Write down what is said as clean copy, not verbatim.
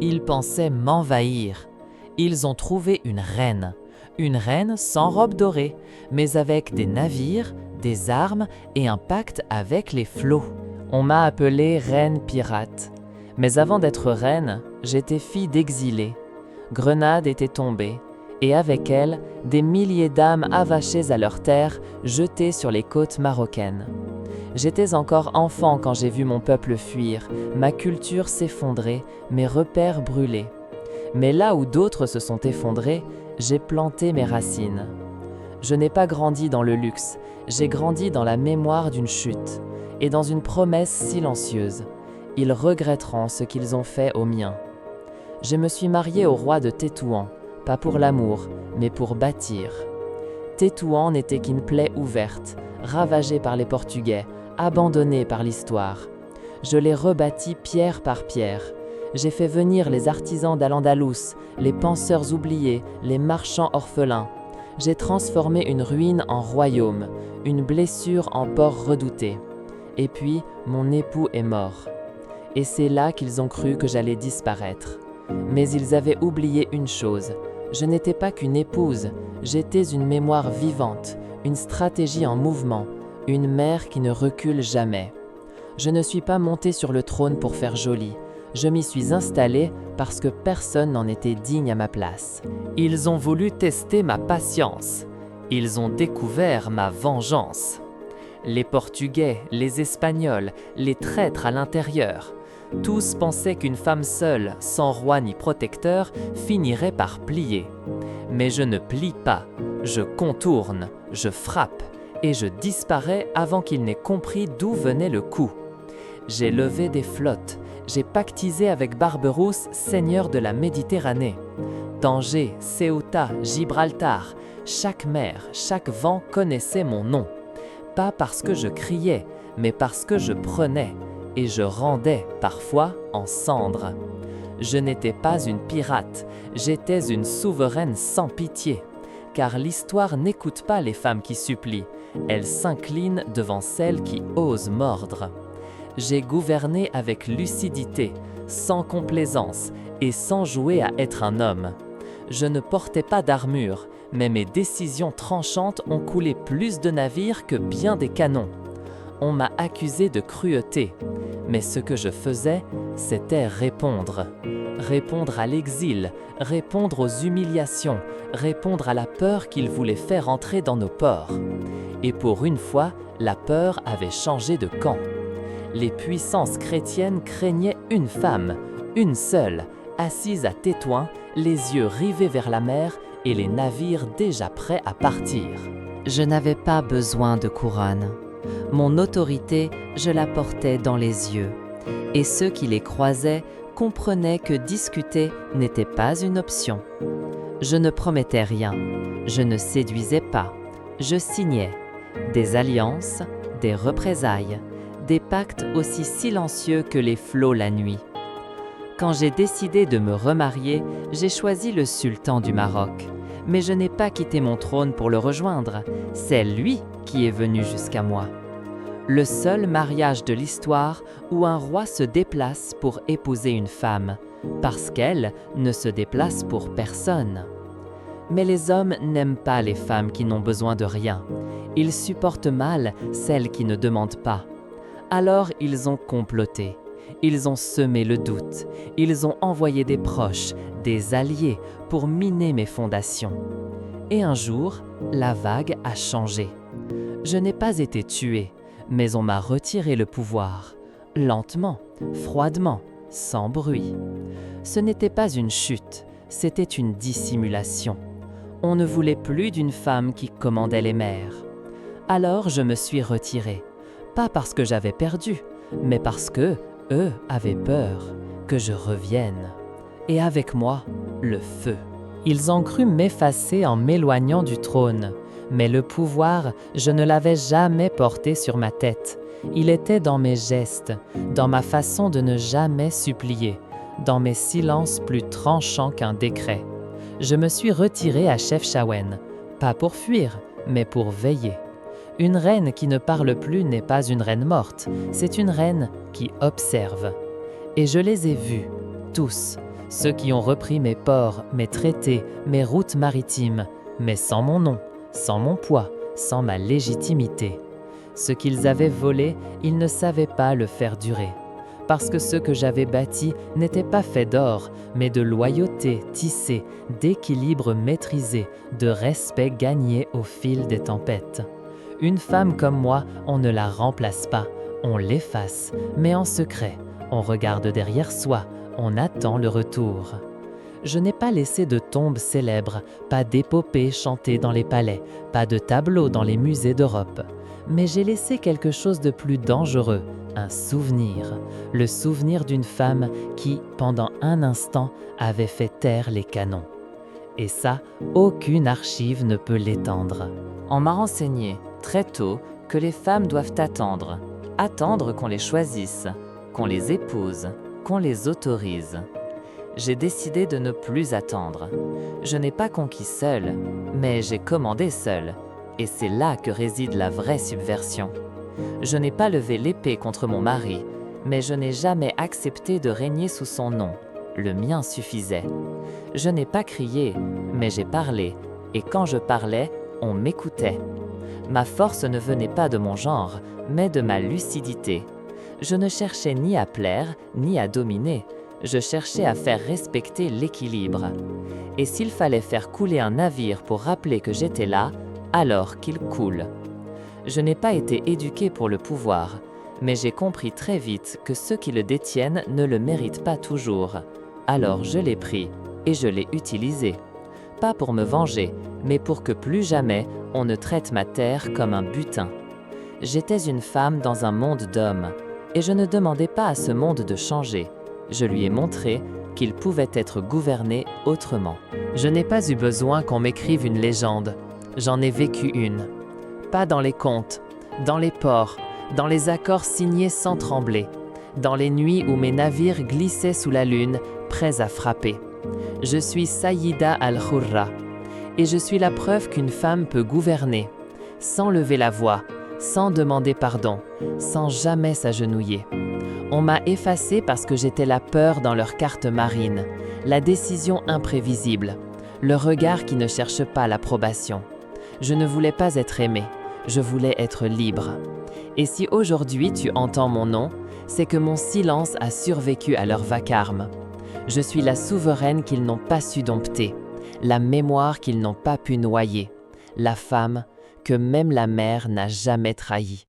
Ils pensaient m'envahir. Ils ont trouvé une reine sans robe dorée, mais avec des navires, des armes et un pacte avec les flots. On m'a appelée reine pirate. Mais avant d'être reine, j'étais fille d'exilés. Grenade était tombée, et avec elle, des milliers d'âmes avachées à leur terre, jetées sur les côtes marocaines. J'étais encore enfant quand j'ai vu mon peuple fuir, ma culture s'effondrer, mes repères brûler. Mais là où d'autres se sont effondrés, j'ai planté mes racines. Je n'ai pas grandi dans le luxe, j'ai grandi dans la mémoire d'une chute et dans une promesse silencieuse. Ils regretteront ce qu'ils ont fait aux miens. Je me suis mariée au roi de Tétouan, pas pour l'amour, mais pour bâtir. Tétouan n'était qu'une plaie ouverte, ravagée par les Portugais, abandonnée par l'histoire. Je l'ai rebâtie pierre par pierre. J'ai fait venir les artisans d'Al-Andalus, les penseurs oubliés, les marchands orphelins. J'ai transformé une ruine en royaume, une blessure en port redouté. Et puis, mon époux est mort. Et c'est là qu'ils ont cru que j'allais disparaître. Mais ils avaient oublié une chose. Je n'étais pas qu'une épouse, j'étais une mémoire vivante, une stratégie en mouvement, une mère qui ne recule jamais. Je ne suis pas montée sur le trône pour faire joli. Je m'y suis installée parce que personne n'en était digne à ma place. Ils ont voulu tester ma patience. Ils ont découvert ma vengeance. Les Portugais, les Espagnols, les traîtres à l'intérieur. Tous pensaient qu'une femme seule, sans roi ni protecteur, finirait par plier. Mais je ne plie pas, je contourne, je frappe, et je disparais avant qu'ils n'aient compris d'où venait le coup. J'ai levé des flottes, j'ai pactisé avec Barberousse, seigneur de la Méditerranée. Tanger, Ceuta, Gibraltar, chaque mer, chaque vent connaissait mon nom. Pas parce que je criais, mais parce que je prenais, et je rendais parfois en cendres. Je n'étais pas une pirate, j'étais une souveraine sans pitié, car l'histoire n'écoute pas les femmes qui supplient, elle s'incline devant celles qui osent mordre. J'ai gouverné avec lucidité, sans complaisance et sans jouer à être un homme. Je ne portais pas d'armure, mais mes décisions tranchantes ont coulé plus de navires que bien des canons. On m'a accusé de cruauté, mais ce que je faisais, c'était répondre. Répondre à l'exil, répondre aux humiliations, répondre à la peur qu'ils voulaient faire entrer dans nos ports. Et pour une fois, la peur avait changé de camp. Les puissances chrétiennes craignaient une femme, une seule, assise à Tétouan, les yeux rivés vers la mer et les navires déjà prêts à partir. Je n'avais pas besoin de couronne. Mon autorité, je la portais dans les yeux. Et ceux qui les croisaient comprenaient que discuter n'était pas une option. Je ne promettais rien, je ne séduisais pas, je signais des alliances, des représailles, des pactes aussi silencieux que les flots la nuit. Quand j'ai décidé de me remarier, j'ai choisi le sultan du Maroc. Mais je n'ai pas quitté mon trône pour le rejoindre, c'est lui qui est venu jusqu'à moi. Le seul mariage de l'histoire où un roi se déplace pour épouser une femme, parce qu'elle ne se déplace pour personne. Mais les hommes n'aiment pas les femmes qui n'ont besoin de rien. Ils supportent mal celles qui ne demandent pas. Alors ils ont comploté, ils ont semé le doute, ils ont envoyé des proches, des alliés pour miner mes fondations. Et un jour, la vague a changé. Je n'ai pas été tué, mais on m'a retiré le pouvoir, lentement, froidement, sans bruit. Ce n'était pas une chute, c'était une dissimulation. On ne voulait plus d'une femme qui commandait les mers. Alors je me suis retiré. Pas parce que j'avais perdu, mais parce que eux avaient peur que je revienne. Et avec moi, le feu. Ils ont cru m'effacer en m'éloignant du trône, mais le pouvoir, je ne l'avais jamais porté sur ma tête. Il était dans mes gestes, dans ma façon de ne jamais supplier, dans mes silences plus tranchants qu'un décret. Je me suis retiré à Chefchaouen, pas pour fuir, mais pour veiller. Une reine qui ne parle plus n'est pas une reine morte, c'est une reine qui observe. Et je les ai vus, tous, ceux qui ont repris mes ports, mes traités, mes routes maritimes, mais sans mon nom, sans mon poids, sans ma légitimité. Ce qu'ils avaient volé, ils ne savaient pas le faire durer. Parce que ce que j'avais bâti n'était pas fait d'or, mais de loyauté tissée, d'équilibre maîtrisé, de respect gagné au fil des tempêtes. Une femme comme moi, on ne la remplace pas, on l'efface, mais en secret. On regarde derrière soi, on attend le retour. Je n'ai pas laissé de tombe célèbre, pas d'épopée chantée dans les palais, pas de tableau dans les musées d'Europe. Mais j'ai laissé quelque chose de plus dangereux, un souvenir, le souvenir d'une femme qui, pendant un instant, avait fait taire les canons. Et ça, aucune archive ne peut l'étendre. On m'a renseigné, très tôt, que les femmes doivent attendre qu'on les choisisse, qu'on les épouse, qu'on les autorise. J'ai décidé de ne plus attendre. Je n'ai pas conquis seul, mais j'ai commandé seul. Et c'est là que réside la vraie subversion. Je n'ai pas levé l'épée contre mon mari, mais je n'ai jamais accepté de régner sous son nom. Le mien suffisait. Je n'ai pas crié, mais j'ai parlé, et quand je parlais, on m'écoutait. Ma force ne venait pas de mon genre, mais de ma lucidité. Je ne cherchais ni à plaire, ni à dominer. Je cherchais à faire respecter l'équilibre. Et s'il fallait faire couler un navire pour rappeler que j'étais là, alors qu'il coule. Je n'ai pas été éduqué pour le pouvoir, mais j'ai compris très vite que ceux qui le détiennent ne le méritent pas toujours. Alors je l'ai pris et je l'ai utilisé. Pas pour me venger, mais pour que plus jamais on ne traite ma terre comme un butin. J'étais une femme dans un monde d'hommes, et je ne demandais pas à ce monde de changer. Je lui ai montré qu'il pouvait être gouverné autrement. Je n'ai pas eu besoin qu'on m'écrive une légende. J'en ai vécu une. Pas dans les contes, dans les ports, dans les accords signés sans trembler, dans les nuits où mes navires glissaient sous la lune, prêts à frapper. Je suis Sayyida al-Khurra, et je suis la preuve qu'une femme peut gouverner, sans lever la voix, sans demander pardon, sans jamais s'agenouiller. On m'a effacée parce que j'étais la peur dans leur carte marine, la décision imprévisible, le regard qui ne cherche pas l'approbation. Je ne voulais pas être aimée, je voulais être libre. Et si aujourd'hui tu entends mon nom, c'est que mon silence a survécu à leur vacarme. Je suis la souveraine qu'ils n'ont pas su dompter, la mémoire qu'ils n'ont pas pu noyer, la femme que même la mer n'a jamais trahie.